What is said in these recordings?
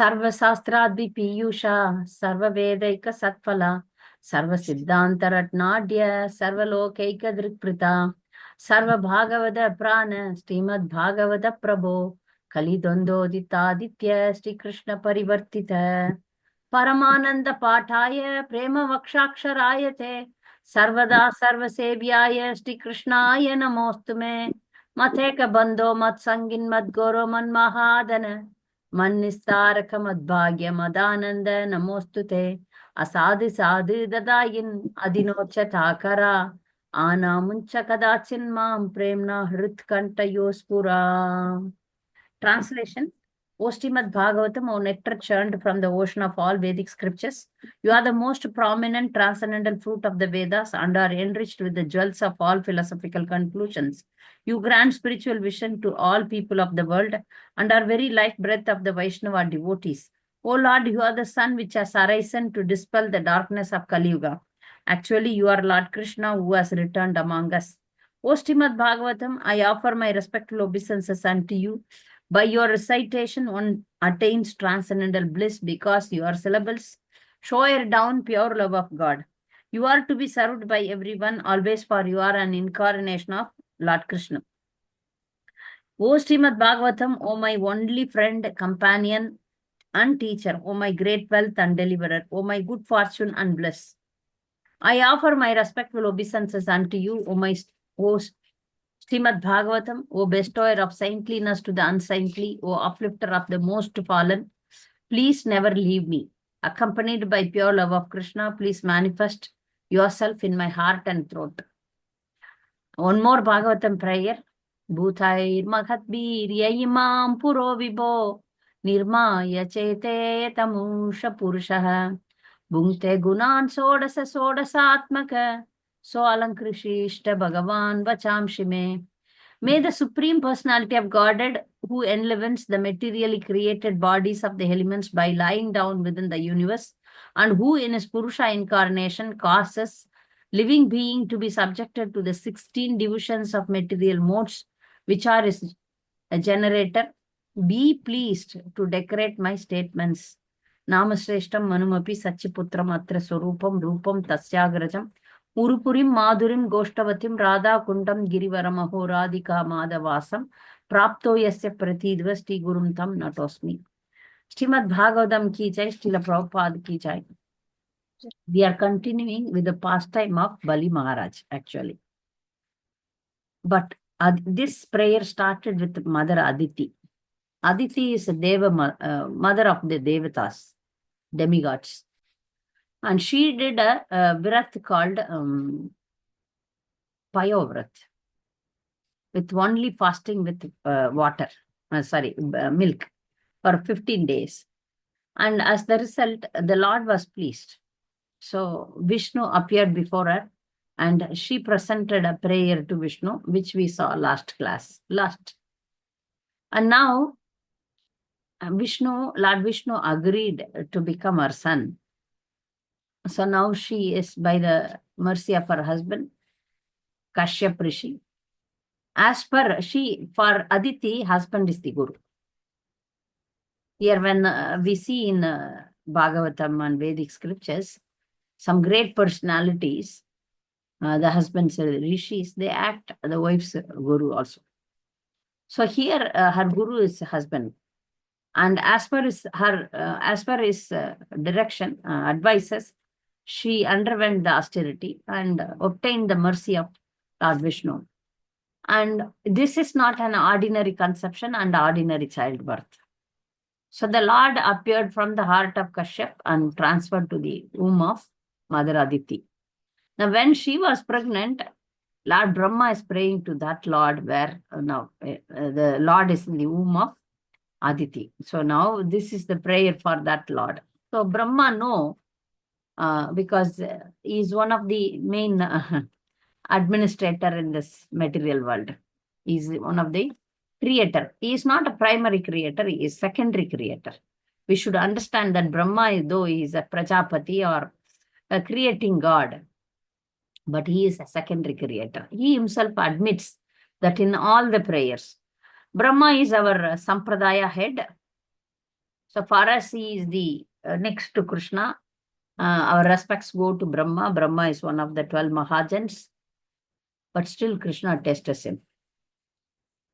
Sarva Sastradi Piyusha, Sarva Vedaika Satphala, Sarva Siddhanta Ratnadya, Sarva Lokaika Drikprita, Sarva Bhagavata Prana, Srimad Bhagavata Prabho, Kali Dondo Ditaditya, Sri Krishna Parivartita, Paramananda Pataya, Prema Vakshaksharayate, Sarvada Sarva Sevyaya, Sri Krishnaya Namostume, Mateka Bando Mat Sangin Mat Goro Man Mahadana, Mannistaraka Madbhagya Madananda Namostute, Asadi Sadi Dadayin Adinocha Takara, Ana Muncha Kadachin Mam Premna Hritkanta Yospura. Translation: O Srimad Bhagavatam, O nectar churned from the ocean of all Vedic scriptures, you are the most prominent transcendental fruit of the Vedas and are enriched with the jewels of all philosophical conclusions. You grant spiritual vision to all people of the world and are very life breath of the Vaishnava devotees. O Lord, you are the sun which has arisen to dispel the darkness of Kali Yuga. Actually, you are Lord Krishna who has returned among us. O Srimad Bhagavatam, I offer my respectful obeisances unto you. By your recitation, one attains transcendental bliss because your syllables shower down pure love of God. You are to be served by everyone, always, for you are an incarnation of Lord Krishna. O Srimad Bhagavatam, O my only friend, companion, and teacher, O my great wealth and deliverer, O my good fortune and bliss. I offer my respectful obeisances unto you, O Srimad Bhagavatam, O bestower of saintliness to the unsaintly, O uplifter of the most fallen, please never leave me. Accompanied by pure love of Krishna, please manifest yourself in my heart and throat. One more Bhagavatam prayer. Bhutair Mahatbir Yayimam Puro Vibho Nirmaya Chete Tamusha Purushaha Bhungte Gunan Sodasa Sodasatmaka So Alankrishishta Bhagavan Vachamshime. May the Supreme Personality of Godhead, who enlivens the materially created bodies of the elements by lying down within the universe, and who in his Purusha incarnation causes living being to be subjected to the 16 divisions of material modes, which are his generator, be pleased to decorate my statements. Namasreshtam Manumapi Sachiputram Atra Swarupam Rupam Tasyagrajam Urupurim Madurim Goshtavatim Radha Kundam Girivaramaho Radhika Madhavasam Prapto Yasya Pratidvasti Gurum Tam Natosmi. Srimad Bhagavatam ki jai, Srila Prabhupada ki jai. We are continuing with the pastime of Bali Maharaj, actually. But this prayer started with Mother Aditi. Aditi is a mother of the Devatas, demigods. And she did a vrat called Payovrat, with only fasting with milk for 15 days. And as the result, the Lord was pleased. So Vishnu appeared before her and she presented a prayer to Vishnu, which we saw last. And now Lord Vishnu agreed to become her son. So now she is, by the mercy of her husband, Kashyap Rishi. As per for Aditi, husband is the Guru. Here when we see in Bhagavatam and Vedic scriptures, some great personalities, the husbands are rishis, they act the wife's Guru also. So here her Guru is husband. And as per his direction, advices, she underwent the austerity and obtained the mercy of Lord Vishnu. And this is not an ordinary conception and ordinary childbirth. So the Lord appeared from the heart of Kashyap and transferred to the womb of Mother Aditi. Now when she was pregnant, Lord Brahma is praying to that Lord where the Lord is in the womb of Aditi. So now this is the prayer for that Lord. So Brahma because he is one of the main administrator in this material world. He is one of the creator. He is not a primary creator, he is secondary creator. We should understand that Brahma, though he is a Prajapati or a creating God, but he is a secondary creator. He himself admits that in all the prayers. Brahma is our Sampradaya head. So for us, he is the next to Krishna. Our respects go to Brahma. Brahma is one of the 12 Mahajans, but still Krishna tests him.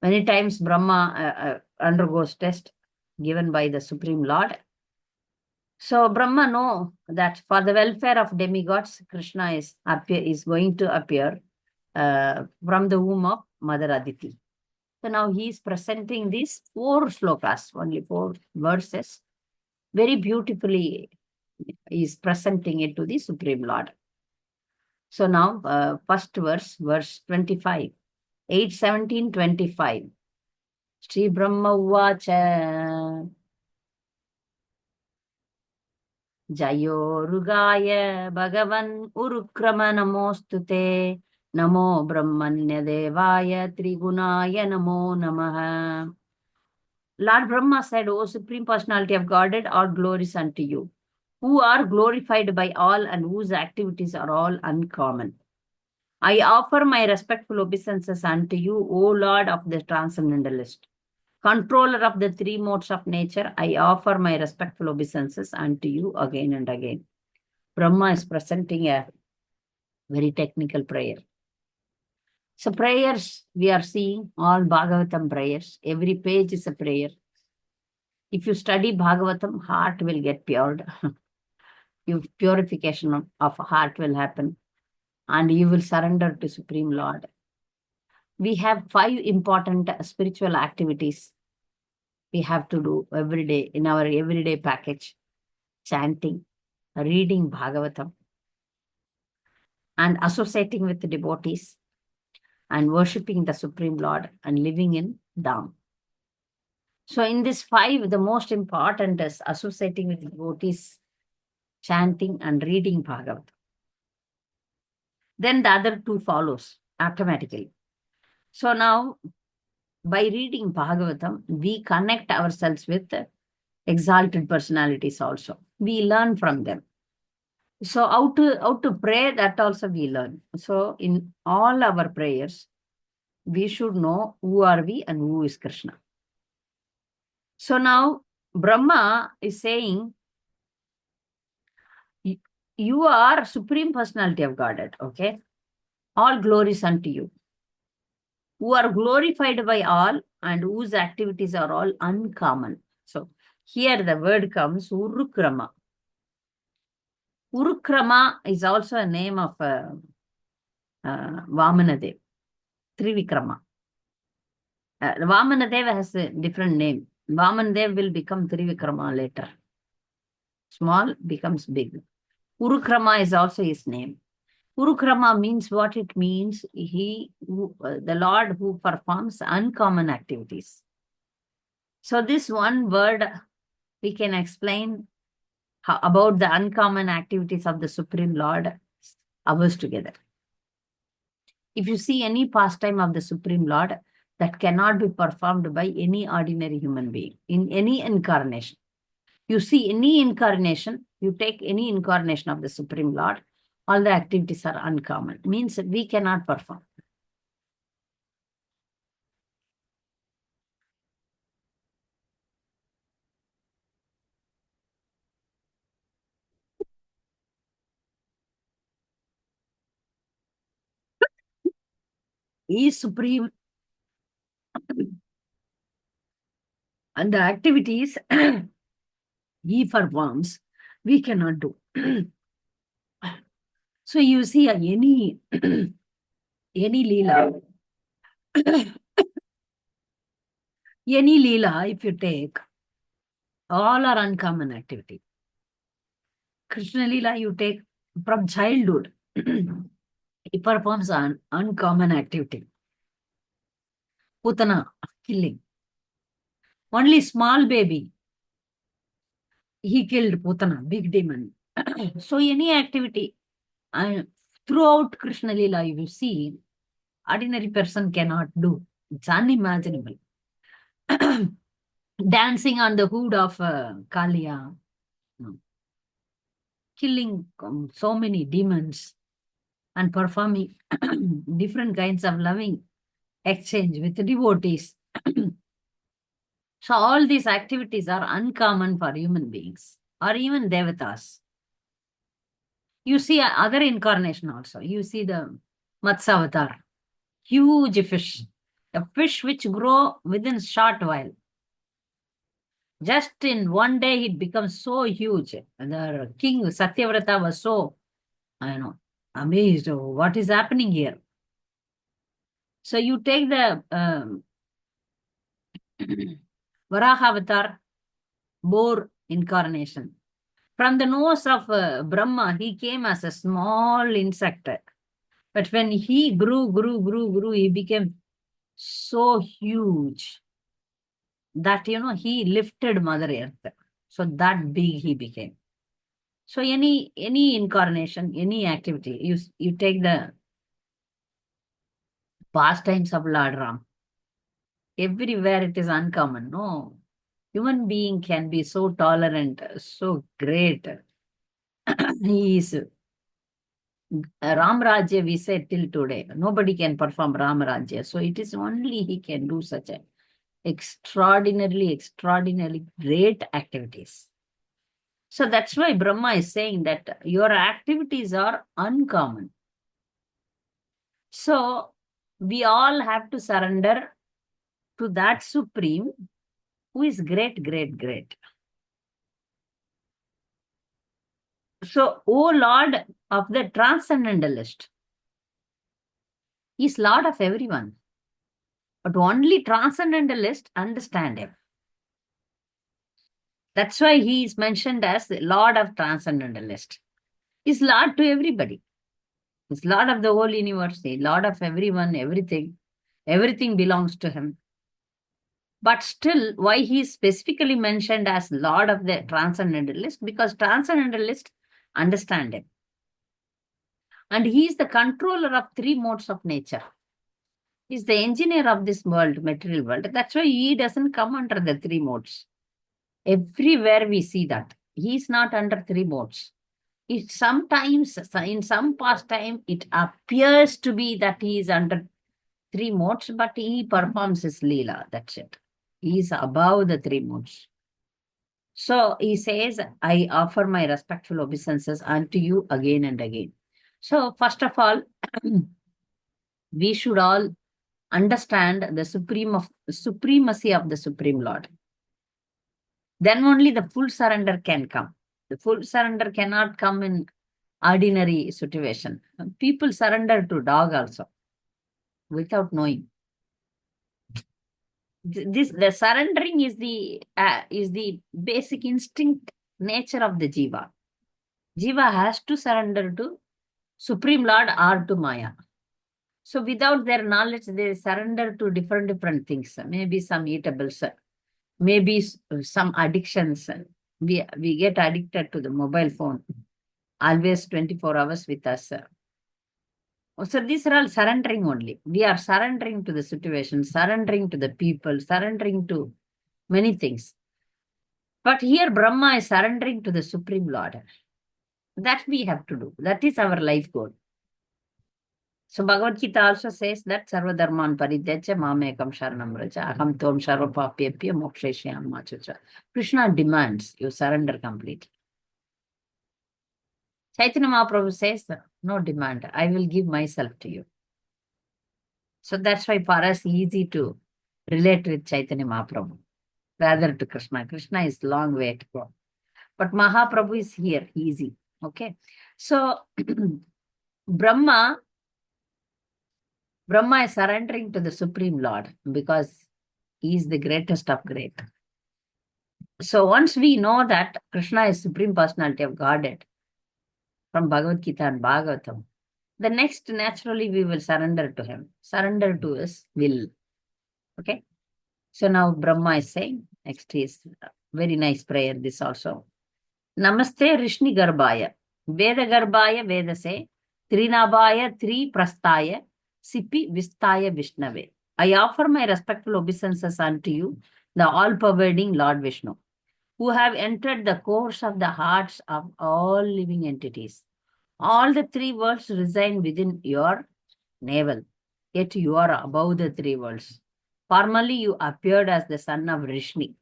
Many times Brahma undergoes test given by the Supreme Lord. So Brahma know that for the welfare of demigods, Krishna is going to appear from the womb of Mother Aditi. So now he is presenting these 4 slokas, only 4 verses, very beautifully. He is presenting it to the Supreme Lord. So now, first verse 25, 8:17:25. Sri Brahma Uvacha Jayo Rugaya Bhagavan Urukrama Namostute Namo Brahmanya Devaya Trigunaya Namo Namaha. Lord Brahma said, O Supreme Personality of Godhead, all glories unto you, who are glorified by all and whose activities are all uncommon. I offer my respectful obeisances unto you, O Lord of the Transcendentalist. Controller of the 3 modes of nature, I offer my respectful obeisances unto you again and again. Brahma is presenting a very technical prayer. So prayers, we are seeing all Bhagavatam prayers. Every page is a prayer. If you study Bhagavatam, heart will get pured. Purification of heart will happen. And you will surrender to Supreme Lord. We have 5 important spiritual activities we have to do every day in our everyday package. Chanting, reading Bhagavatam, and associating with the devotees, and worshipping the Supreme Lord, and living in Dham. So in this 5, the most important is associating with devotees, chanting, and reading Bhagavatam. Then the other 2 follows automatically. So now, by reading Bhagavatam, we connect ourselves with exalted personalities also. We learn from them. So how to pray, that also we learn. So in all our prayers, we should know who are we and who is Krishna. So now Brahma is saying, you are Supreme Personality of Godhead, okay? All glories unto you, who are glorified by all and whose activities are all uncommon. So here the word comes Urukrama. Urukrama is also a name of Vamanadev, Trivikrama. Vamanadev has a different name. Vamanadev will become Trivikrama later. Small becomes big. Urukrama is also his name. Urukrama means what it means. The Lord who performs uncommon activities. So this one word, we can explain about the uncommon activities of the Supreme Lord, ours together. If you see any pastime of the Supreme Lord, that cannot be performed by any ordinary human being in any incarnation. You see any incarnation, you take any incarnation of the Supreme Lord, all the activities are uncommon. Means we cannot perform. He is supreme, and the activities he performs, we cannot do. So you see any leela, any leela, if you take, all are uncommon activity. Krishna leela, you take from childhood, he performs an uncommon activity. Putana, killing. Only small baby, he killed Putana, big demon. So any activity, throughout Krishna Lila, you will see, ordinary person cannot do. It's unimaginable. Dancing on the hood of Kalia, killing so many demons, and performing different kinds of loving exchange with the devotees. So all these activities are uncommon for human beings or even devatas. You see other incarnation also. You see the Matsya avatar, huge fish, a fish which grow within short while. Just in one day, it becomes so huge. The king Satyavrata was so, I know, amazed. Oh, what is happening here? So you take the Varaha avatar, boar incarnation. From the nose of Brahma, he came as a small insect. But when he grew, he became so huge that, he lifted Mother Earth. So that big he became. So any incarnation, any activity, you take the pastimes of Lord Ram. Everywhere it is uncommon. No, human being can be so tolerant, so great. He is Ram Rajya, we say till today. Nobody can perform Ram Rajya. So it is only he can do such a extraordinarily great activities. So that's why Brahma is saying that your activities are uncommon. So we all have to surrender to that Supreme who is great. So, O Lord of the Transcendentalist, he is Lord of everyone. But only Transcendentalist understand him. That's why he is mentioned as the Lord of Transcendentalist. He's Lord to everybody. He's Lord of the whole universe, he's Lord of everyone, everything. Everything belongs to him. But still, why he is specifically mentioned as Lord of the Transcendentalist? Because Transcendentalists understand him. And he is the controller of three modes of nature. He's the engineer of this world, material world. That's why he doesn't come under the three modes. Everywhere we see that. He is not under three modes. It sometimes, in some past time, it appears to be that he is under three modes, but he performs his Leela. That's it. He is above the three modes. So he says, I offer my respectful obeisances unto you again and again. So, first of all, we should all understand the supremacy of the Supreme Lord. Then only the full surrender can come. The full surrender cannot come in ordinary situation. People surrender to dog also without knowing. The surrendering is the basic instinct nature of the jiva. Jiva has to surrender to Supreme Lord or to Maya. So without their knowledge, they surrender to different things. Maybe some eatables, maybe some addictions. We get addicted to the mobile phone, always 24 hours with us. So these are all surrendering only. We are surrendering to the situation, surrendering to the people, surrendering to many things. But here Brahma is surrendering to the Supreme Lord. That we have to do. That is our life goal. So Bhagavad Gita also says that Sarva Dharman Parityaja Mamekam Sharanam Vraja Aham Tvam Sarva Papyapya Moksheshyam Machacha. Krishna demands you surrender completely. Chaitanya Mahaprabhu says, no demand. I will give myself to you. So that's why for us easy to relate with Chaitanya Mahaprabhu rather to Krishna. Krishna is long way to go. But Mahaprabhu is here, easy. Okay. So Brahma is surrendering to the Supreme Lord because he is the greatest of great. So once we know that Krishna is Supreme Personality of Godhead from Bhagavad Gita and Bhagavatam, the next naturally we will surrender to him, surrender to his will. Okay. So now Brahma is saying, next is very nice prayer, this also. Namaste Rishni Garbhaya, Veda Garbhaya Vedase, Trinabhaya Tri Prastaya, Sipi Vistaya Vishnave. I offer my respectful obeisances unto you, the all-pervading Lord Vishnu, who have entered the course of the hearts of all living entities. All the three worlds reside within your navel, yet you are above the three worlds. Formerly, you appeared as the son of Vrishni.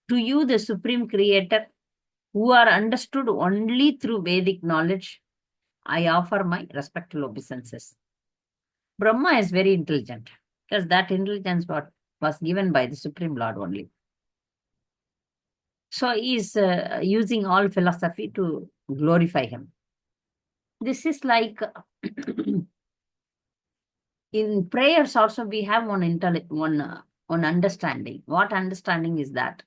To you, the supreme creator, who are understood only through Vedic knowledge, I offer my respectful obeisances. Brahma is very intelligent because that intelligence was given by the Supreme Lord only. So he is using all philosophy to glorify him. This is like in prayers also we have one understanding. What understanding is that?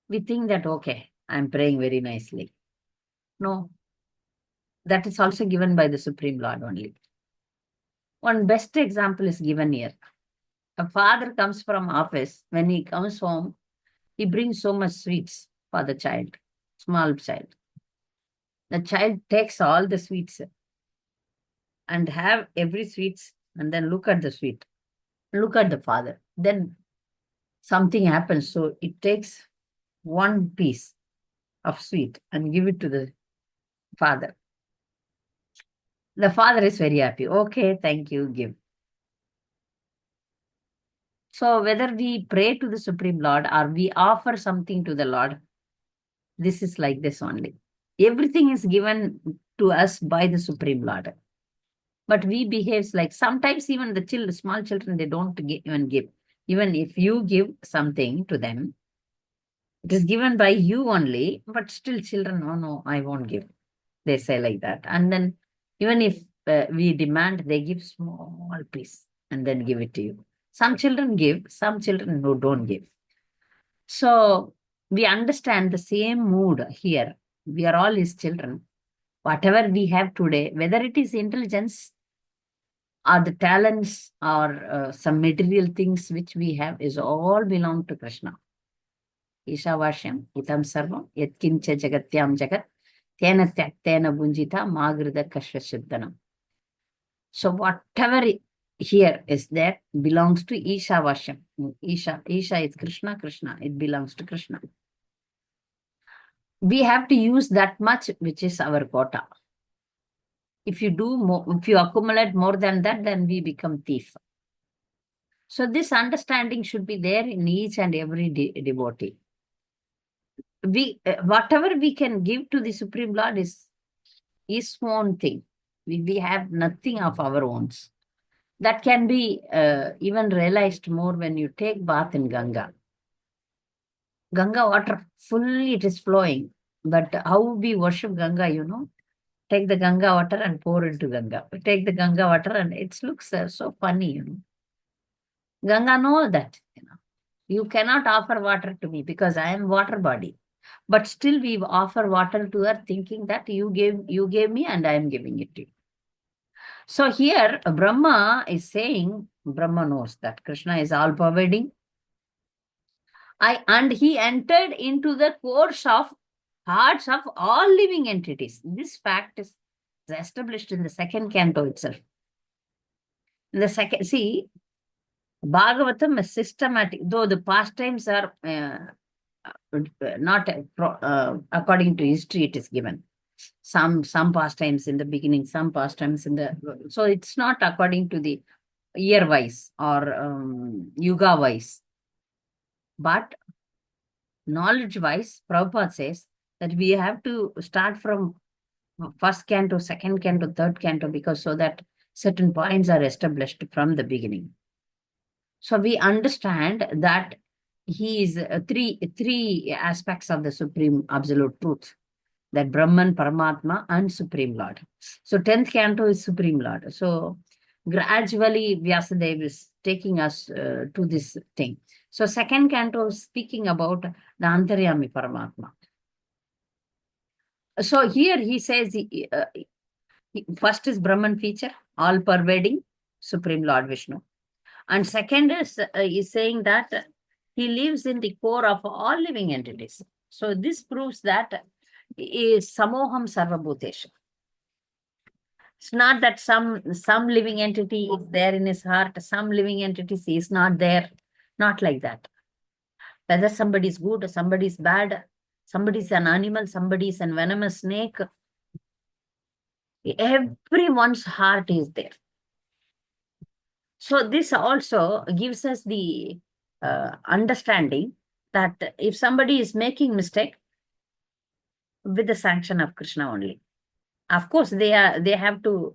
We think that, okay, I'm praying very nicely. No, that is also given by the Supreme Lord only. One best example is given here. A father comes from office. When he comes home, he brings so much sweets for the child, small child. The child takes all the sweets and have every sweets and then look at the sweet. Look at the father. Then something happens. So it takes one piece of sweet and give it to the father. The father is very happy. Okay, thank you, give. So whether we pray to the Supreme Lord or we offer something to the Lord, this is like this only. Everything is given to us by the Supreme Lord. But we behave like sometimes even the small children, they don't even give. Even if you give something to them, it is given by you only, but still children, oh no, I won't give. They say like that. And then even if we demand, they give small piece and then give it to you. Some children give, some children who don't give. So we understand the same mood here. We are all his children. Whatever we have today, whether it is intelligence or the talents or some material things which we have, is all belong to Krishna. Ishavashyam, itam sarvam, yatkincha jagatyam jagat, tena tyaktena bunjita, magrida kashvashiddhanam. So whatever here is there belongs to Ishavashyam. Isha is Krishna, Krishna, it belongs to Krishna. We have to use that much, which is our quota. If you do more, if you accumulate more than that, then we become thief. So this understanding should be there in each and every devotee. Whatever we can give to the Supreme Lord is his own thing. We have nothing of our own. That can be even realized more when you take bath in Ganga. Ganga water, fully it is flowing. But how we worship Ganga, take the Ganga water and pour into Ganga. Take the Ganga water and it looks so funny, Ganga knows that, You cannot offer water to me because I am water body. But still we offer water to her thinking that you gave me and I am giving it to you. So here Brahma is saying, Brahma knows that Krishna is all pervading. And he entered into the course of hearts of all living entities. This fact is established in the second canto itself. In the second, see, Bhagavatam is systematic, though the pastimes are not according to history, it is given. Some pastimes in the beginning, some pastimes in the. So it's not according to the year wise or yuga wise. But knowledge wise, Prabhupada says that we have to start from first canto, second canto, third canto, because so that certain points are established from the beginning. So we understand that he is three aspects of the Supreme Absolute Truth, that Brahman, Paramatma, and Supreme Lord. So 10th canto is Supreme Lord. So gradually Vyasadeva is taking us to this thing. So second canto is speaking about the Antaryami Paramatma. So here he says, first is Brahman feature, all pervading, Supreme Lord Vishnu. And second is saying that he lives in the core of all living entities. So this proves that is samoham sarvabhuteshu. It's not that some living entity is there in his heart, some living entities is not there. Not like that. Whether somebody is good or somebody is bad, somebody is an animal, somebody is a venomous snake, everyone's heart is there. So this also gives us the understanding that if somebody is making mistake, with the sanction of Krishna only. Of course, they have to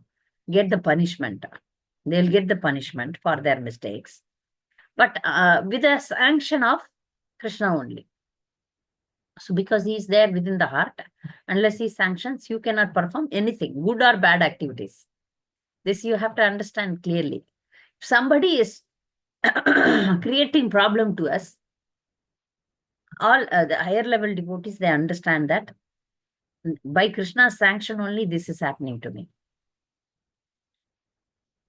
get the punishment. They'll get the punishment for their mistakes, but with the sanction of Krishna only. So because he is there within the heart, unless he sanctions, you cannot perform anything, good or bad activities. This you have to understand clearly. If somebody is creating problem to us, all the higher level devotees, they understand that by Krishna's sanction only this is happening to me.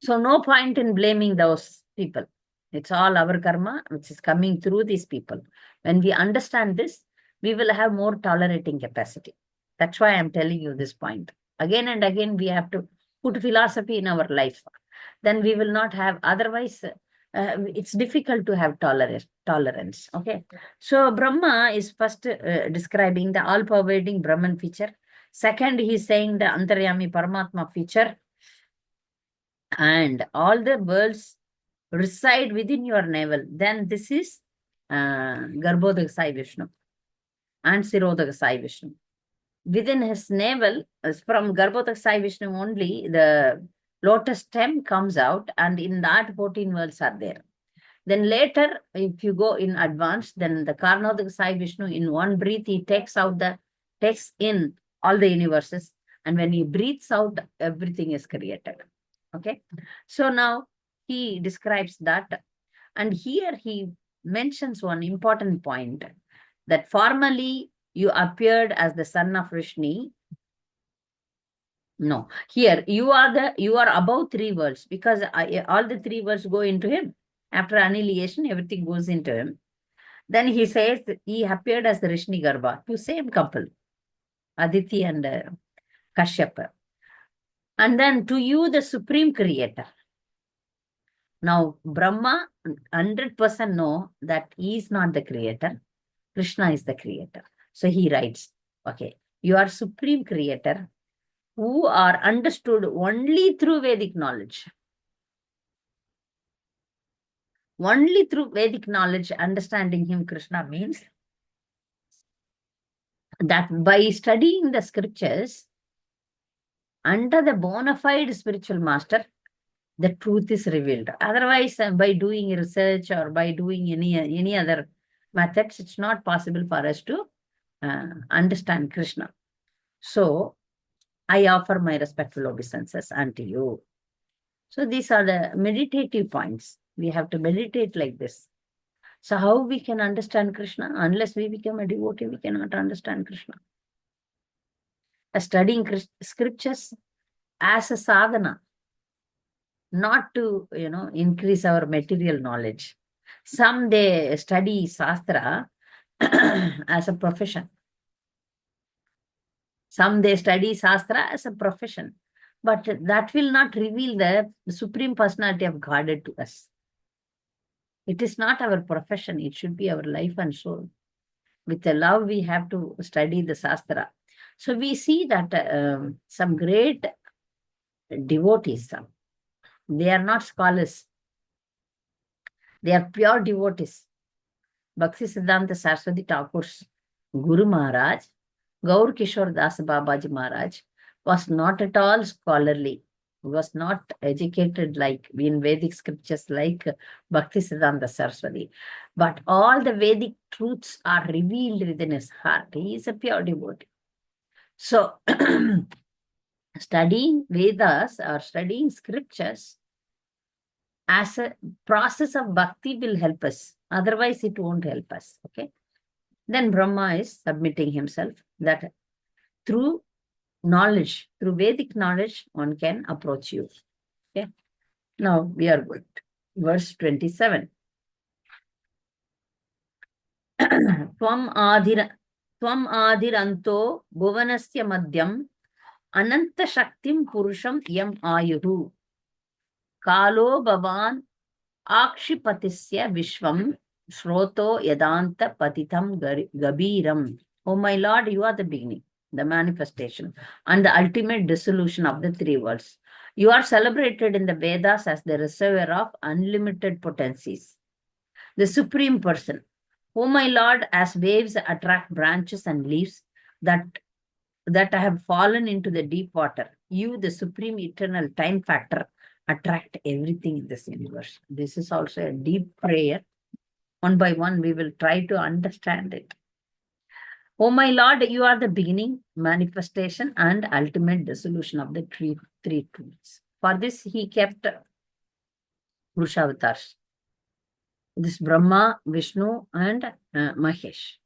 So no point in blaming those people. It's all our karma which is coming through these people. When we understand this, we will have more tolerating capacity. That's why I'm telling you this point. Again and again, we have to put philosophy in our life. Then we will not have, otherwise, it's difficult to have tolerance. Okay. So Brahma is first describing the all-pervading Brahman feature. Second, he's saying the Antaryami Paramatma feature. And all the worlds reside within your navel. Then this is garbha-gatasya Vishnu and sirodha-gatasya Vishnu. Within his navel, from garbha-gatasya Vishnu only, the lotus stem comes out, and in that 14 worlds are there. Then later, if you go in advance, then the Karnodaka Vishnu, in one breath, he takes in all the universes. And when he breathes out, everything is created. Okay. So now he describes that. And here he mentions one important point, that formerly you appeared as the son of Rishni. No, here you are above three worlds, because all the three worlds go into him. After annihilation, everything goes into him. Then he says he appeared as the Rishni Garbha, two same couple, Aditi and Kashyapa. And then to you, the supreme creator. Now, Brahma 100% know that he is not the creator. Krishna is the creator. So he writes, okay, you are supreme creator who are understood only through Vedic knowledge. Only through Vedic knowledge, understanding him, Krishna, means that by studying the scriptures under the bona fide spiritual master, the truth is revealed. Otherwise, by doing research or by doing any other methods, it's not possible for us to understand Krishna. So, I offer my respectful obeisances unto you. So, these are the meditative points. We have to meditate like this. So, how we can understand Krishna? Unless we become a devotee, we cannot understand Krishna. Studying scriptures as a sadhana, not to, increase our material knowledge. Some they study Shastra as a profession. Some they study Shastra as a profession. But that will not reveal the Supreme Personality of Godhead to us. It is not our profession. It should be our life and soul. With the love, we have to study the Shastra. So we see that some great devotees, they are not scholars. They are pure devotees. Bhakti Siddhanta Saraswati Thakur's Guru Maharaj, Gaur Kishore Das Babaji Maharaj, was not at all scholarly, was not educated like in Vedic scriptures like Bhakti Siddhanta Saraswati. But all the Vedic truths are revealed within his heart. He is a pure devotee. So, studying Vedas or studying scriptures as a process of bhakti will help us. Otherwise, it won't help us. Okay. Then Brahma is submitting himself that through knowledge, through Vedic knowledge, one can approach you. Okay. Now we are good. Verse 27. Tvam adhiranto bhuvanasya madhyam ananta shaktim purusham yam ayuhu kalo bhavan akshipatisya vishvam shroto yadanta patitam gabiram. Oh my Lord, you are the beginning, the manifestation, and the ultimate dissolution of the three worlds. You are celebrated in the Vedas as the reservoir of unlimited potencies, the supreme person. O my Lord, as waves attract branches and leaves that have fallen into the deep water, you, the supreme eternal time factor, attract everything in this universe. This is also a deep prayer. One by one, we will try to understand it. O my Lord, you are the beginning, manifestation, and ultimate dissolution of the three truths. For this, he kept Purushavatars. This Brahma, Vishnu, and Mahesh.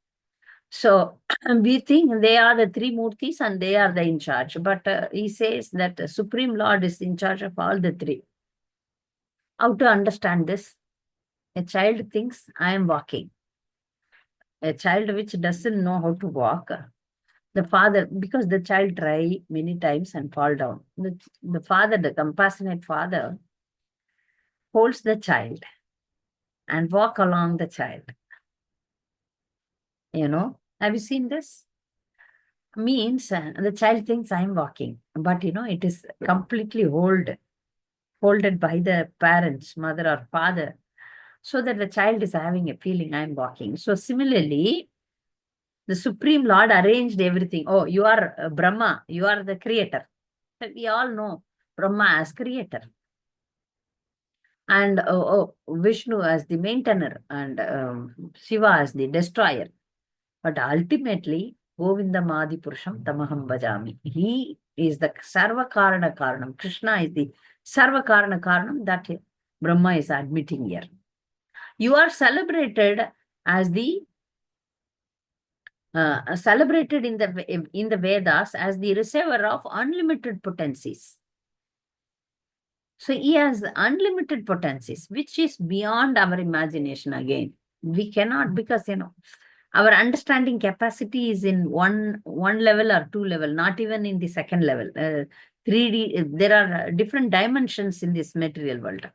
So we think they are the three murtis and they are the in charge. But he says that the Supreme Lord is in charge of all the three. How to understand this? A child thinks, I am walking. A child which doesn't know how to walk, the father, because the child try many times and fall down. The father, the compassionate father, holds the child and walk along the child. Have you seen this? Means the child thinks I'm walking, but it is completely holded by the parents, mother or father, so that the child is having a feeling I'm walking. So similarly, the Supreme Lord arranged everything. Oh, you are Brahma, you are the creator. We all know Brahma as creator. And Vishnu as the maintainer and Shiva as the destroyer. But ultimately, Govindam Adi Purusham Tamaham Bhajami. He is the Sarva Karana Karanam. Krishna is the Sarva Karana Karanam that Brahma is admitting here. You are celebrated as the celebrated in the Vedas as the reservoir of unlimited potencies. So he has unlimited potencies, which is beyond our imagination again. We cannot, because our understanding capacity is in one level or two level, not even in the second level. 3D, there are different dimensions in this material world,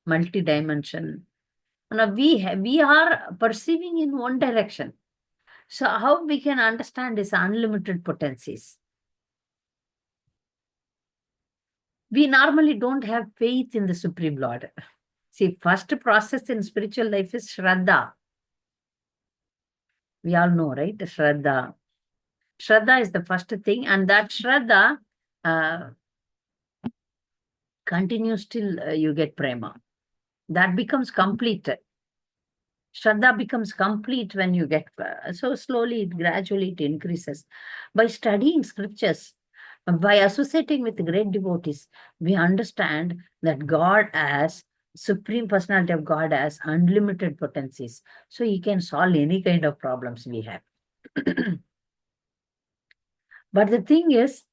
multi-dimension. Now we are perceiving in one direction. So how we can understand these unlimited potencies? We normally don't have faith in the Supreme Lord. See, first process in spiritual life is Shraddha. We all know, right? Shraddha. Shraddha is the first thing, and that Shraddha continues till you get prema. That becomes complete. Shraddha becomes complete when you get, so slowly, gradually it increases. By studying scriptures, by associating with great devotees, we understand that God as Supreme Personality of God has unlimited potencies. So he can solve any kind of problems we have. But the thing is,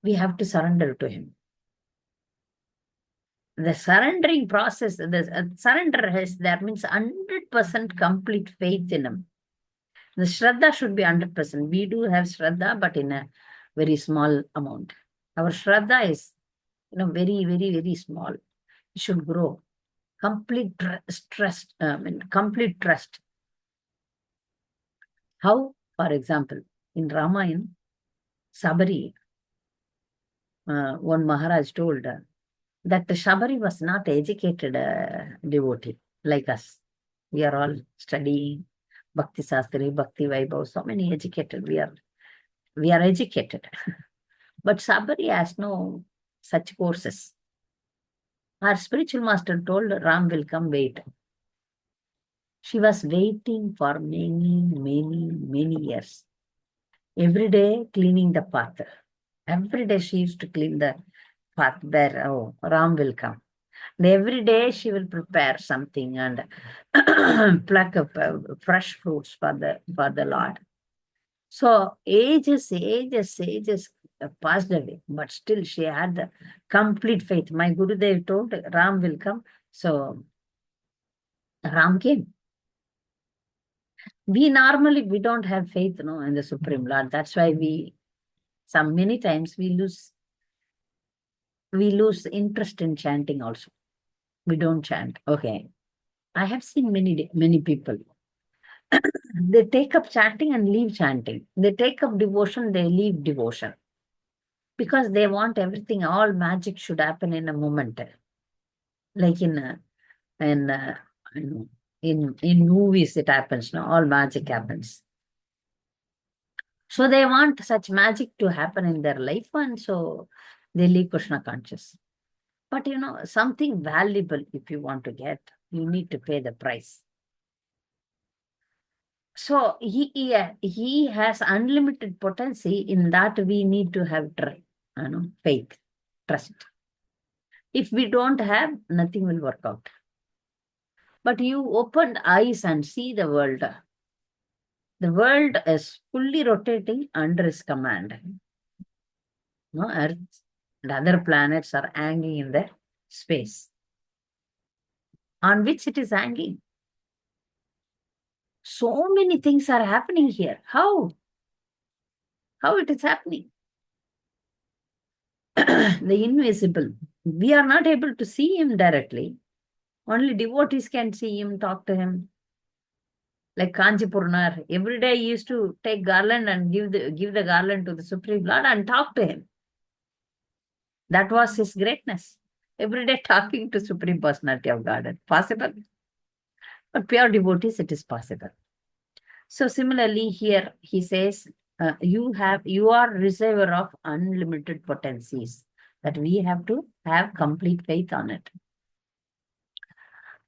we have to surrender to him. The surrendering process, the surrender that means 100% complete faith in him. The Shraddha should be 100%. We do have Shraddha, but in a very small amount. Our Shraddha is, very, very, very small. It should grow. Complete trust. Complete trust. How? For example, in Ramayana, Sabari, one Maharaj told that Sabari was not educated devotee like us. We are all studying Bhakti Sastri, Bhakti Vaibhav, so many educated. We are educated. But Sabari has no such courses. Our spiritual master told Ram will come, wait. She was waiting for many, many, many years. Every day cleaning the path. Every day she used to clean the path where, Ram will come. And every day she will prepare something and pluck up fresh fruits for the Lord. So ages passed away, but still she had the complete faith. My Gurudev told Ram will come, so Ram came. We don't have faith, in the Supreme Lord. That's why many times we lose interest in chanting also. We don't chant. Okay. I have seen many people. They take up chanting and leave chanting. They take up devotion, they leave devotion. Because they want everything, all magic should happen in a moment. Like in uh, in movies it happens, no? All magic happens. So they want such magic to happen in their life, and so they leave Krishna conscious. But something valuable, if you want to get, you need to pay the price. So he has unlimited potency. In that we need to have faith, trust. If we don't have, nothing will work out. But you opened eyes and see the world. The world is fully rotating under his command. No, Earth and other planets are hanging in the space on which it is hanging. So many things are happening here. How? How it is happening? The invisible. We are not able to see him directly. Only devotees can see him, talk to him. Like Kanchipurnar, every day he used to take garland and give the garland to the Supreme Lord and talk to him. That was his greatness. Every day talking to Supreme Personality of Godhead. Possible. But pure devotees, it is possible. So similarly here he says, you are receiver of unlimited potencies, that we have to have complete faith on it.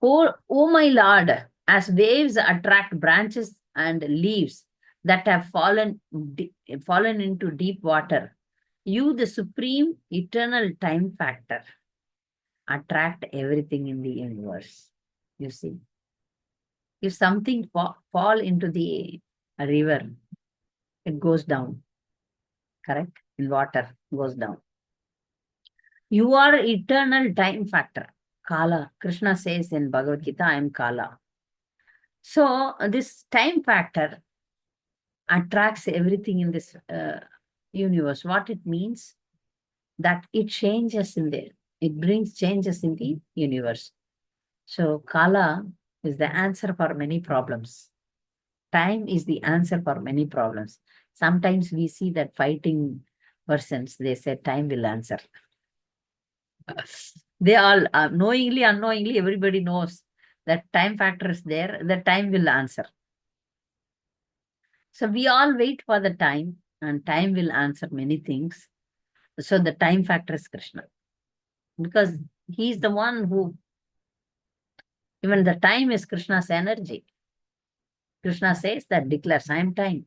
Oh my Lord, as waves attract branches and leaves that have fallen into deep water, you, the supreme eternal time factor, attract everything in the universe. You see, if something fall into the river, it goes down. Correct? In water, goes down. You are eternal time factor. Kala. Krishna says in Bhagavad Gita, I am Kala. So this time factor attracts everything in this universe. What it means? That it changes in there. It brings changes in the universe. So Kala is the answer for many problems. Time is the answer for many problems. Sometimes we see that fighting persons, they say time will answer. They all, knowingly, unknowingly, everybody knows that time factor is there, the time will answer. So we all wait for the time, and time will answer many things. So the time factor is Krishna. Because he's the one who, even the time is Krishna's energy. Krishna says that, declares, I am time.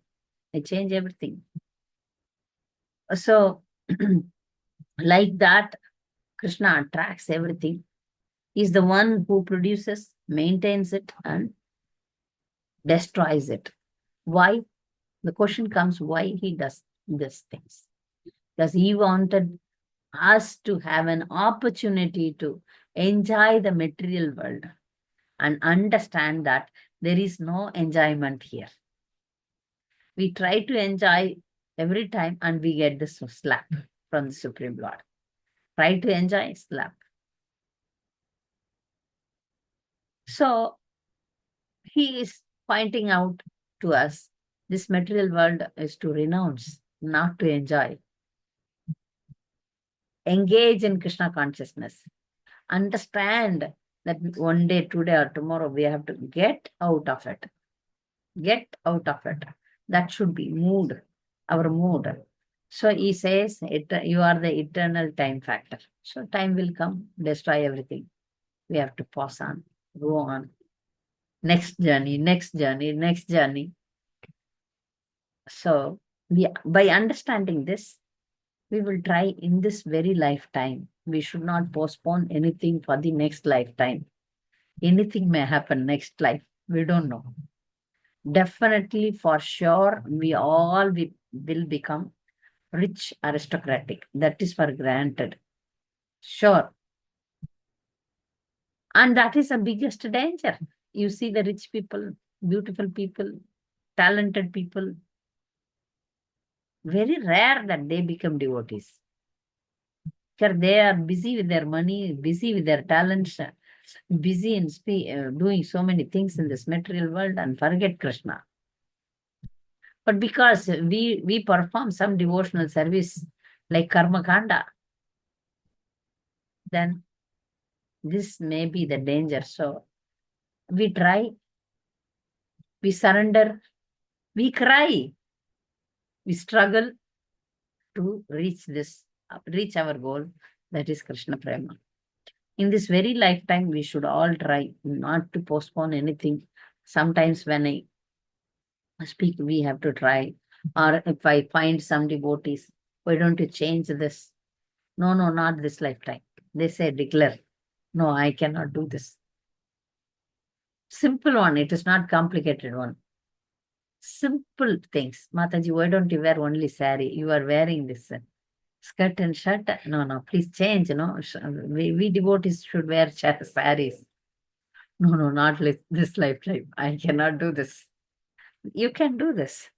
I change everything. So, like that, Krishna attracts everything. He's the one who produces, maintains it, and destroys it. Why? The question comes, why he does these things? Because he wanted us to have an opportunity to enjoy the material world and understand that there is no enjoyment here. We try to enjoy every time and we get this slap from the Supreme Lord. Try to enjoy, slap. So he is pointing out to us, this material world is to renounce, not to enjoy. Engage in Krishna consciousness. Understand that one day, today or tomorrow, we have to get out of it. Get out of it. That should be mood, our mood. So he says, you are the eternal time factor. So time will come, destroy everything. We have to pass on, go on. Next journey, next journey, next journey. So by understanding this, we will try in this very lifetime. We should not postpone anything for the next lifetime. Anything may happen next life. We don't know. Definitely, for sure, we all will become rich, aristocratic. That is for granted. Sure. And that is the biggest danger. You see the rich people, beautiful people, talented people. Very rare that they become devotees. Because they are busy with their money, busy with their talents, busy in doing so many things in this material world and forget Krishna. But because we perform some devotional service like karma kanda, then this may be the danger. So we try, we surrender, we cry, we struggle to reach our goal, that is Krishna Prema. In this very lifetime, we should all try not to postpone anything. Sometimes when I speak, we have to try. Or if I find some devotees, why don't you change this? No, no, not this lifetime. They say, declare. No, I cannot do this. Simple one. It is not complicated one. Simple things. Mataji, why don't you wear only sari? You are wearing this skirt and shirt. No, no, please change. No, we devotees should wear saris. No, no, not this lifetime. I cannot do this. You can do this.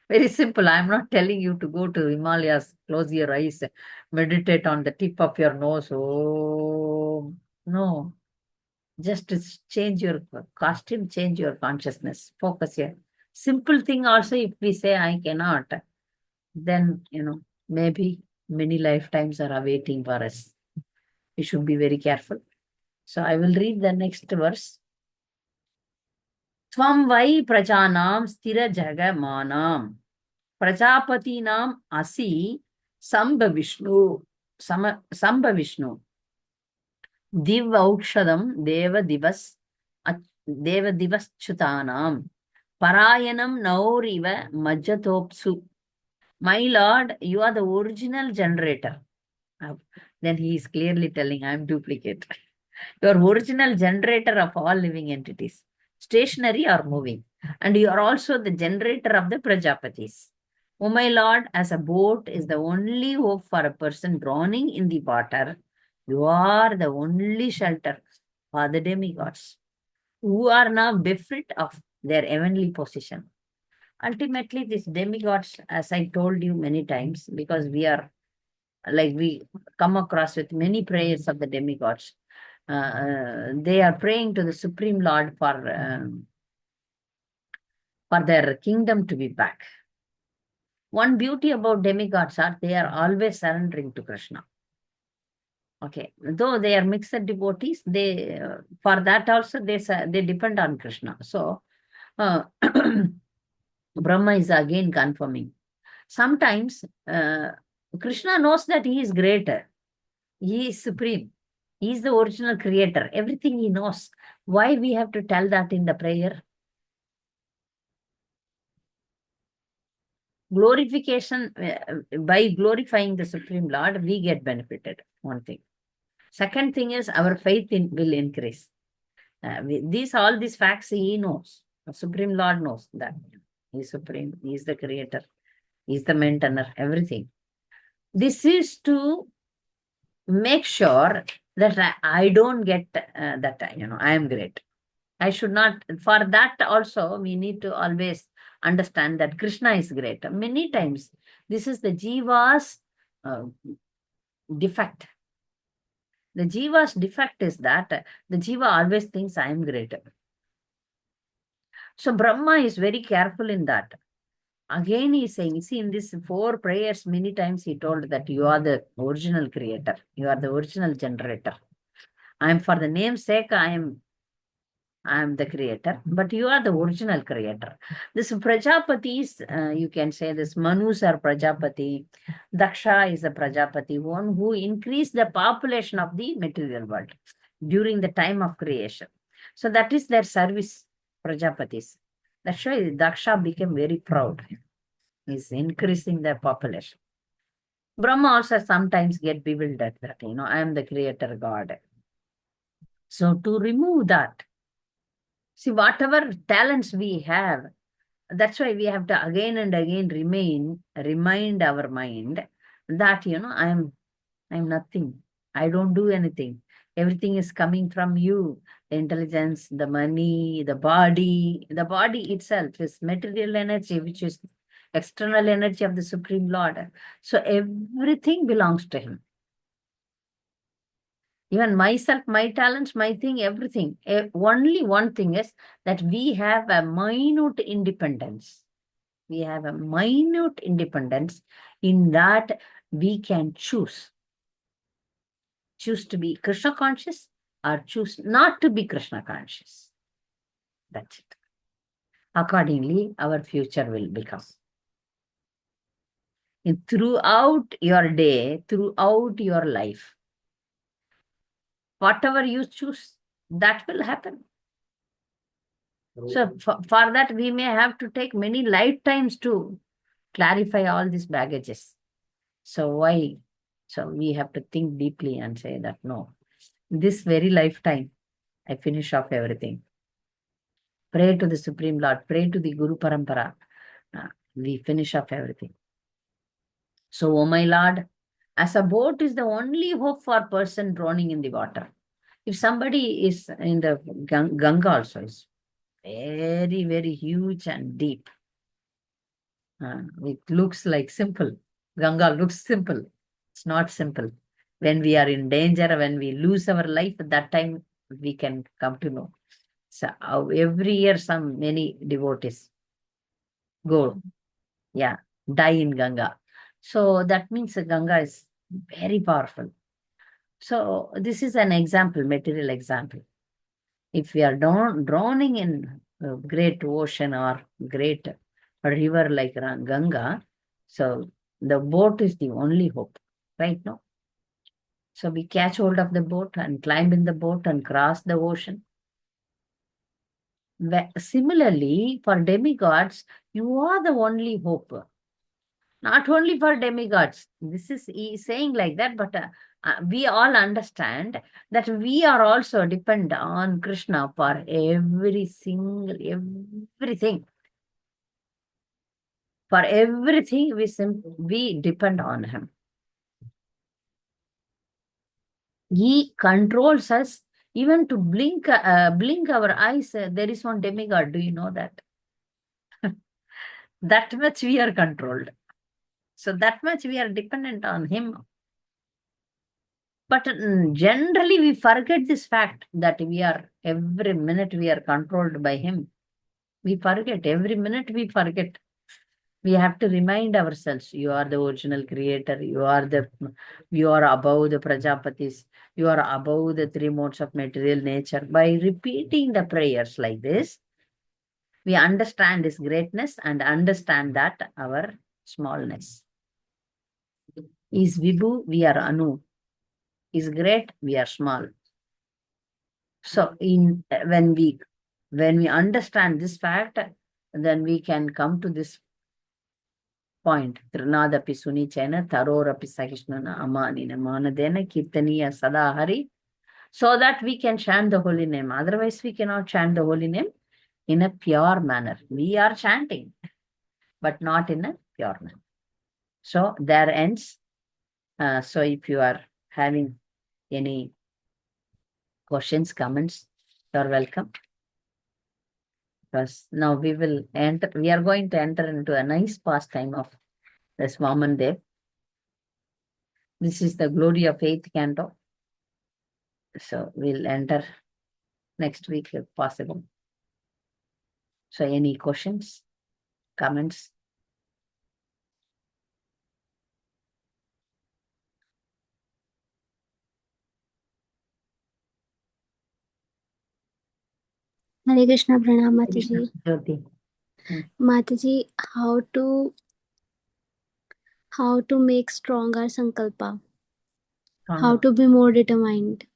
Very simple. I'm not telling you to go to Himalayas, close your eyes, meditate on the tip of your nose. Oh, no. Just change your costume, change your consciousness, focus here. Simple thing also, if we say, I cannot, then, maybe many lifetimes are awaiting for us. We should be very careful. So I will read the next verse. Tvam vai prajanam stira jagamanam prajapatinam asi sambhavishnu div aukshadam devadivaschutanam parayanam nauriva majjatopsu. My Lord, you are the original generator. Then he is clearly telling, I am duplicate. You are original generator of all living entities, stationary or moving. And you are also the generator of the Prajapatis. Oh my Lord, as a boat is the only hope for a person drowning in the water, you are the only shelter for the demigods, who are now bereft of their heavenly position. Ultimately, these demigods, as I told you many times, because we come across with many prayers of the demigods. They are praying to the Supreme Lord for their kingdom to be back. One beauty about demigods are they are always surrendering to Krishna. Okay, though they are mixed devotees, they for that also they depend on Krishna. So Brahma is again confirming. Sometimes Krishna knows that he is greater, he is supreme, he is the original creator. Everything he knows. Why we have to tell that in the prayer? Glorification, by glorifying the Supreme Lord, we get benefited. One thing. Second thing is our faith will increase. All these facts he knows. The Supreme Lord knows that. He is supreme. He is the creator. He is the maintainer. Everything. This is to make sure that I don't get that, I am great. I should not. For that also, we need to always understand that Krishna is great. Many times, this is the Jiva's defect. The Jiva's defect is that the Jiva always thinks I am greater. So Brahma is very careful in that. Again, he is saying, see, in these 4 prayers, many times he told that you are the original creator. You are the original generator. I am, for the name's sake, I am the creator, but you are the original creator. This Prajapatis, you can say this Manus are Prajapati, Daksha is a Prajapati, one who increased the population of the material world during the time of creation. So that is their service, Prajapatis. That's why Daksha became very proud. He's increasing their population. Brahma also sometimes get bewildered that, I am the creator God. So to remove that, see, whatever talents we have, that's why we have to again and again remind our mind that, I'm nothing. I don't do anything. Everything is coming from you. The intelligence, the money, the body. The body itself is material energy, which is external energy of the Supreme Lord. So everything belongs to him. Even myself, my talents, my thing, everything. Only one thing is that we have a minute independence. We have a minute independence in that we can choose. Choose to be Krishna conscious or choose not to be Krishna conscious. That's it. Accordingly, our future will become. And throughout your day, throughout your life, whatever you choose, that will happen. So for that, we may have to take many lifetimes to clarify all these baggages. So why? So we have to think deeply and say that no, this very lifetime, I finish off everything. Pray to the Supreme Lord, pray to the Guru Parampara. We finish off everything. So, oh my Lord, as a boat is the only hope for a person drowning in the water. If somebody is in the Ganga also is very, very huge and deep. It looks like simple. Ganga looks simple. It's not simple. When we are in danger, when we lose our life, at that time we can come to know. So every year, many devotees go, die in Ganga. So that means Ganga is very powerful. So this is an example, material example. If we are drowning in a great ocean or great river like Ganga, so the boat is the only hope, right now. So we catch hold of the boat and climb in the boat and cross the ocean. Similarly, for demigods, you are the only hope. Not only for demigods. This is saying like that, but we all understand that we are also depend on Krishna for everything. For everything, we depend on him. He controls us. Even to blink our eyes, there is one demigod. Do you know that? That much we are controlled. So that much we are dependent on him. But generally we forget this fact that every minute we are controlled by him. We forget, every minute we forget. We have to remind ourselves, you are the original creator, you are above the Prajapatis, you are above the three modes of material nature. By repeating the prayers like this, we understand his greatness and understand that our smallness. Is Vibhu, we are Anu. Is great, we are small. So when we understand this fact, then we can come to this point. Trinadapi sunichena tarorapi sahishnana amanina manadena kirtaniya sadahari. So that we can chant the holy name. Otherwise, we cannot chant the holy name in a pure manner. We are chanting, but not in a pure manner. So there ends. So if you are having any questions, comments, you are welcome. Because now we are going to enter into a nice pastime of this Vaman Dev. This is the glory of 8th canto. So we'll enter next week if possible. So any questions, comments? Hare Krishna, Pranam Mataji. Jyoti. Mataji, how to make stronger sankalpa? How to be more determined?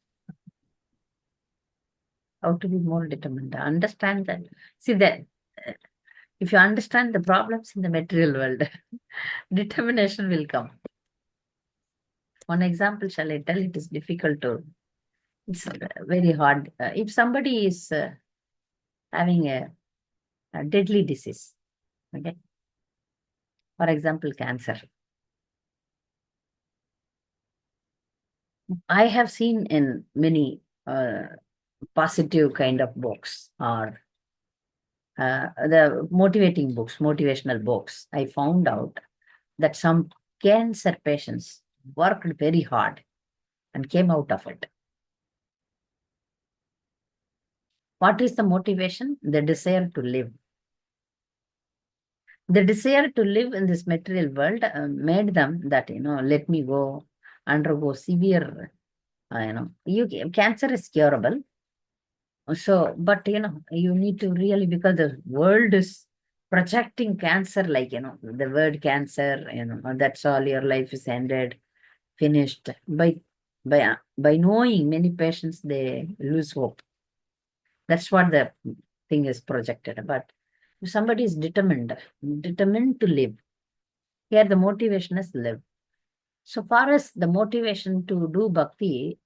How to be more determined. Understand that. See that if you understand the problems in the material world, determination will come. One example shall I tell? It is difficult to. It's very hard. If somebody is having a deadly disease, okay, for example, cancer. I have seen in many positive kind of books or the motivational books, I found out that some cancer patients worked very hard and came out of it. What is the motivation? The desire to live. The desire to live in this material world made them that, let me go undergo severe, cancer is curable. So, but, you need to really, because the world is projecting cancer, like, the word cancer, that's all, your life is ended, finished. By knowing many patients, they lose hope. That's what the thing is projected. But if somebody is determined to live, here the motivation is live. So far as the motivation to do bhakti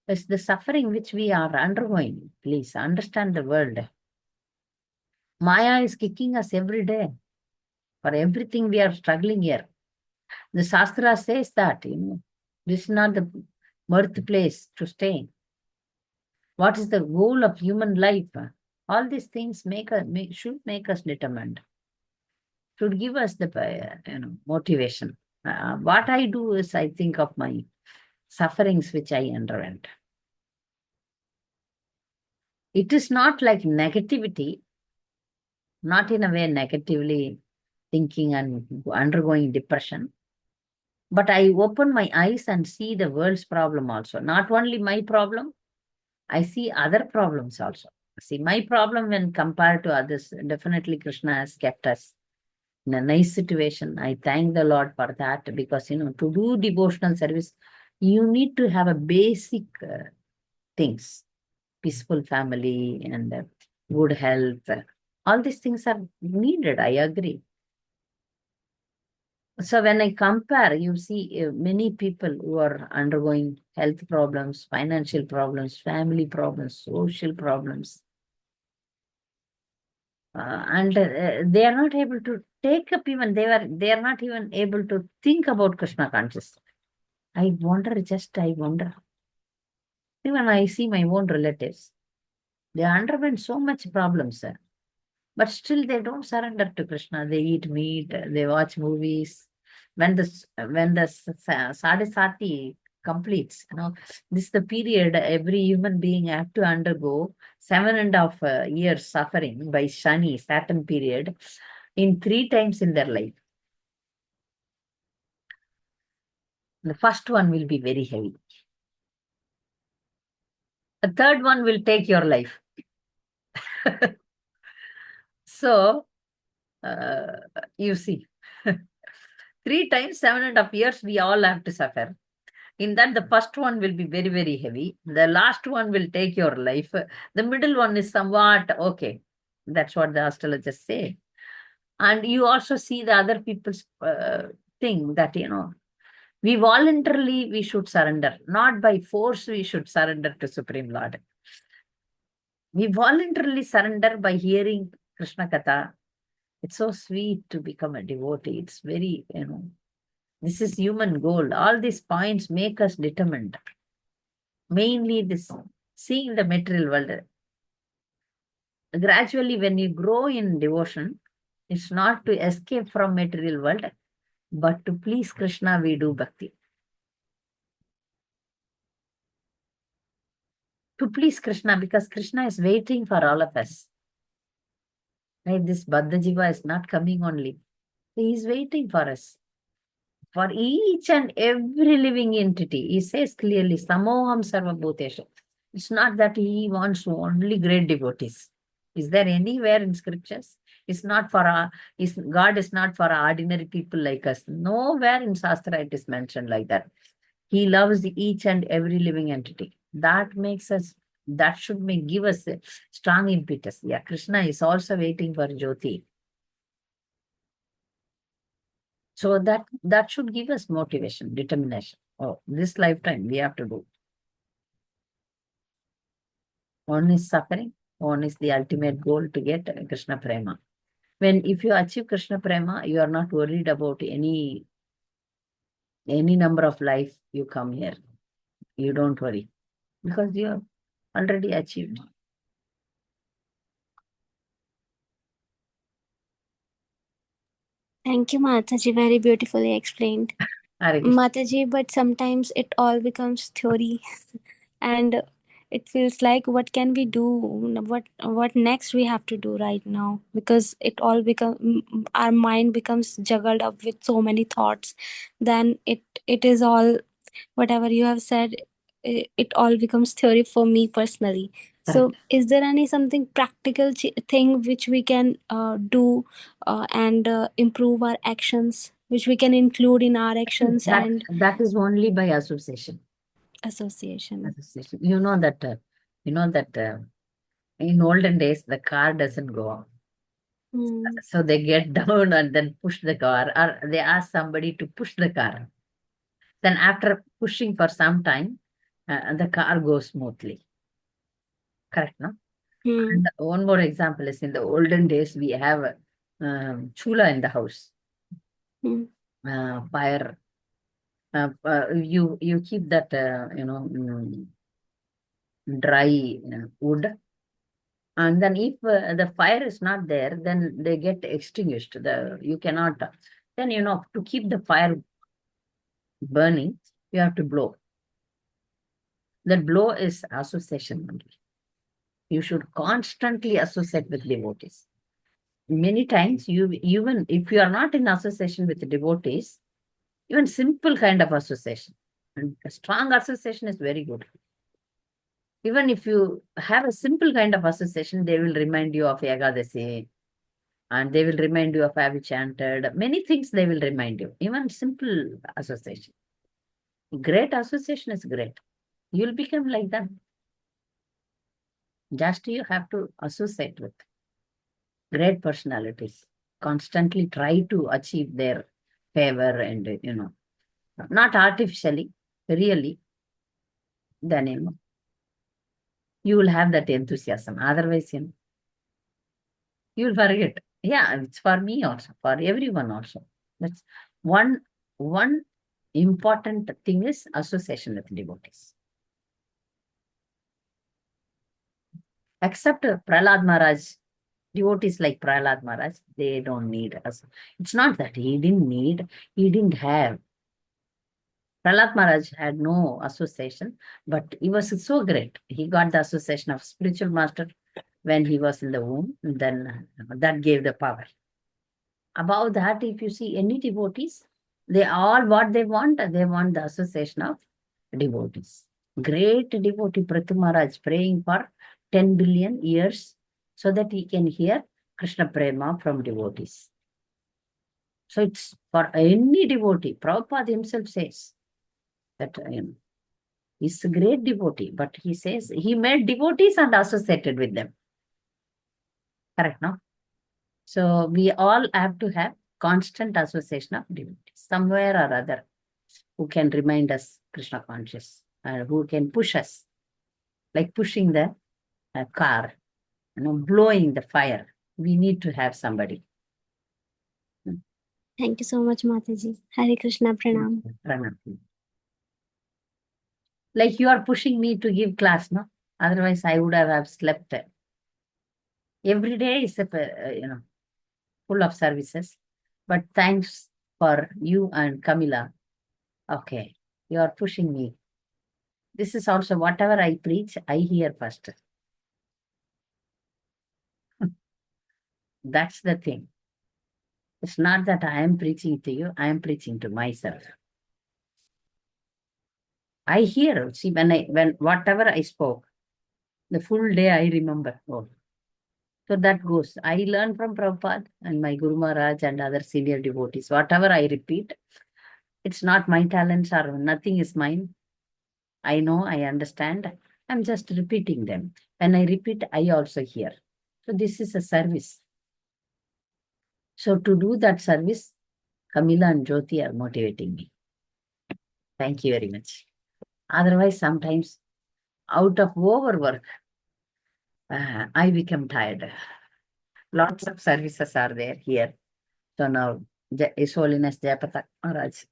is the suffering which we are undergoing. Please understand the world. Maya is kicking us every day. For everything we are struggling here. The Shastra says that, this is not the birthplace to stay. What is the goal of human life? All these things should make us determined. Should give us the motivation. What I do is I think of my sufferings which I underwent. It is not like negativity, not in a way negatively thinking and undergoing depression, but I open my eyes and see the world's problem also. Not only my problem, I see other problems also. See, my problem when compared to others, definitely Krishna has kept us in a nice situation. I thank the Lord for that, because, to do devotional service, you need to have a basic things, peaceful family and good health. All these things are needed, I agree. So when I compare, you see many people who are undergoing health problems, financial problems, family problems, social problems, and they are not able to take up even, they are not even able to think about Krishna consciousness. I wonder. Even I see my own relatives, they underwent so much problems, but still they don't surrender to Krishna. They eat meat, they watch movies. When the sadhisati completes, this is the period every human being have to undergo 7.5 years suffering by Shani, Saturn period, in 3 times in their life. The first one will be very heavy. The third one will take your life. So, you see, 3 times 7.5 years, we all have to suffer. In that, the first one will be very, very heavy. The last one will take your life. The middle one is somewhat okay. That's what the astrologers say. And you also see the other people's thing that, we should surrender. Not by force, we should surrender to Supreme Lord. We voluntarily surrender by hearing Krishna Katha. It's so sweet to become a devotee. It's very, this is human goal. All these points make us determined. Mainly this, seeing the material world. Gradually, when you grow in devotion, it's not to escape from material world, but to please Krishna, we do bhakti. To please Krishna, because Krishna is waiting for all of us. Right? This Baddha Jiva is not coming only. He is waiting for us. For each and every living entity, he says clearly, Samoham Sarva Bhuteshu. It's not that he wants only great devotees. Is there anywhere in scriptures? It's not for God is not for ordinary people like us. Nowhere in Shastra it is mentioned like that. He loves each and every living entity. That should give us a strong impetus. Yeah, Krishna is also waiting for Jyoti. So that should give us motivation, determination. Oh, this lifetime we have to do. One is suffering, one is the ultimate goal to get Krishna Prema. If you achieve Krishna Prema, you are not worried about any number of life you come here. You don't worry, because you have already achieved. Thank you, Mataji. Very beautifully explained. Hare Mataji, but sometimes it all becomes theory and it feels like what can we do, what next we have to do right now, because it all become, our mind becomes juggled up with so many thoughts. Then it is all, whatever you have said, it all becomes theory for me personally. So Correct. is there any something practical thing which we can do and improve our actions, which we can include in our actions That and that is only by association. association? Association. You know that in olden days the car doesn't go on. Hmm. So they get down and then push the car, or they ask somebody to push the car. Then after pushing for some time, the car goes smoothly. Correct, no? Hmm. And one more example is in the olden days, we have a chula in the house, Hmm. fire. You keep that, dry wood. And then if the fire is not there, then they get extinguished. You cannot, then, to keep the fire burning, you have to blow. That blow is association only. You should constantly associate with devotees. Many times, even if you are not in association with devotees, even simple kind of association, and a strong association is very good. Even if you have a simple kind of association, they will remind you of Yagadasi, and they will remind you of have you chanted. Many things they will remind you. Even simple association. Great association is great. You'll become like them. Just you have to associate with great personalities. Constantly try to achieve their favor and, not artificially, really, then, you will have that enthusiasm. Otherwise, you will forget. Yeah, it's for me also, for everyone also. That's one important thing is association with devotees. Except Prahlad Maharaj, devotees like Prahlad Maharaj, they don't need us. It's not that he didn't need, he didn't have. Prahlad Maharaj had no association, but he was so great. He got the association of spiritual master when he was in the womb, and then that gave the power. Above that, if you see any devotees, they all what they want the association of devotees. Great devotee Prithu Maharaj praying for 10 billion years so that he can hear Krishna Prema from devotees. So it's for any devotee. Prabhupada himself says that he's a great devotee, but he says he made devotees and associated with them. Correct, no? So we all have to have constant association of devotees, somewhere or other, who can remind us Krishna conscious, who can push us, like pushing the car, blowing the fire. We need to have somebody. Thank you so much, Mataji. Hare Krishna, Pranam. Pranam. Like you are pushing me to give class, no? Otherwise, I would have slept. Every day is full of services. But thanks for you and Camilla. Okay, you are pushing me. This is also whatever I preach, I hear first. That's the thing. It's not that I am preaching to you, I am preaching to myself. I hear, see, when whatever I spoke, the full day I remember. Oh. So that goes. I learn from Prabhupada and my Guru Maharaj and other senior devotees. Whatever I repeat, it's not my talents or nothing is mine. I know, I understand. I'm just repeating them. When I repeat, I also hear. So this is a service. So to do that service, Kamila and Jyoti are motivating me. Thank you very much. Otherwise, sometimes out of overwork, I become tired. Lots of services are there here. So now, His Holiness Jayapata Maharaj,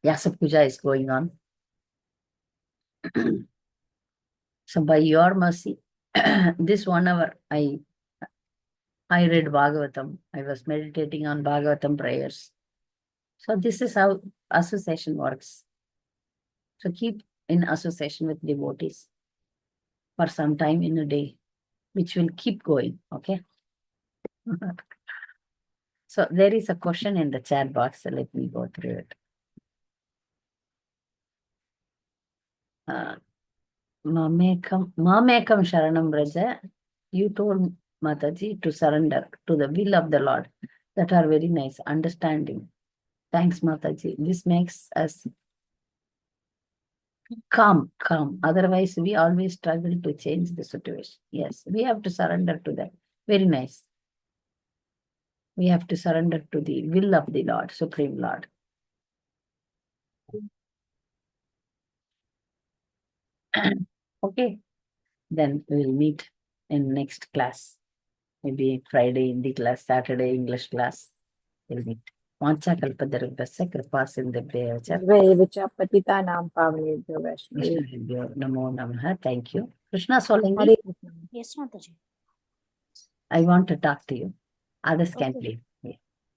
Yasa Puja is going on. So by your mercy, this 1 hour, I read Bhagavatam. I was meditating on Bhagavatam prayers. So this is how association works. So keep in association with devotees. for some time in a day, which will keep going. Okay. So there is a question in the chat box. So let me go through it. Mamekam Sharanam Braja. You told Mataji to surrender to the will of the Lord. That are very nice. Understanding. Thanks, Mataji. This makes us calm. Otherwise, we always struggle to change the situation. Yes, we have to surrender to that. Very nice. We have to surrender to the will of the Lord, Supreme Lord. Okay, then we'll meet in next class. Maybe Friday Hindi class, Saturday English class. We'll meet. Vancha kalpatarubhasya kripa sindhubhyo cha सर्वे च पतितानां पावनेभ्यो वैष्णवेभ्यो Krishnabhyo namo namaha. Thank you. Krishna Solanki, Hare Krishna. Yes, Mataji. I want to talk to you. Others can Okay. play.